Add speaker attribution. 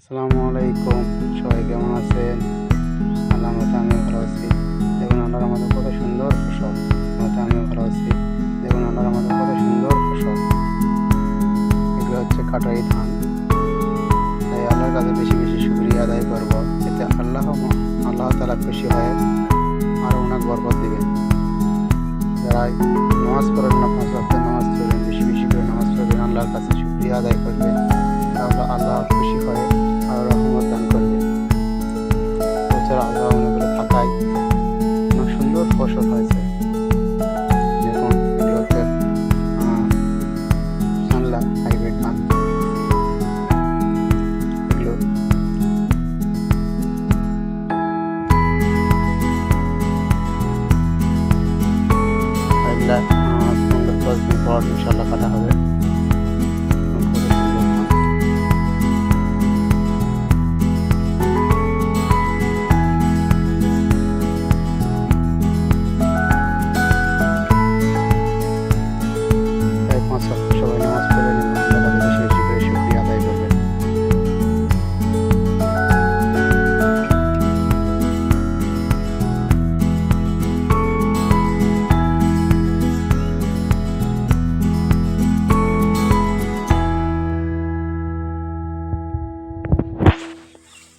Speaker 1: আসসালামু আলাইকুম। সবাই কেমন আছেন? আল্লাহর রহমতে আমিও ভালো আছি। দেখুন আল্লাহর রহমতে কত সুন্দর ফসল। আমিও ভালো আছি। দেখুন আল্লাহর রহমতে কত সুন্দর ফসল। এগুলো হচ্ছে কাটারি ধান। তাই আল্লাহর কাছে বেশি বেশি শুকরিয়া আদায় করব, এতে আল্লাহ তাআলা খুশি হয়ে আরও অনেক বরকত দিবেন। যারা নামাজ পড়েন না, 5 ওয়াক্ত নামাজ পড়বেন, বেশি বেশি করে নামাজ পড়বেন, আল্লাহর কাছে শুকরিয়া আদায় করবেন, তাহলে আল্লাহ খুশি হয়।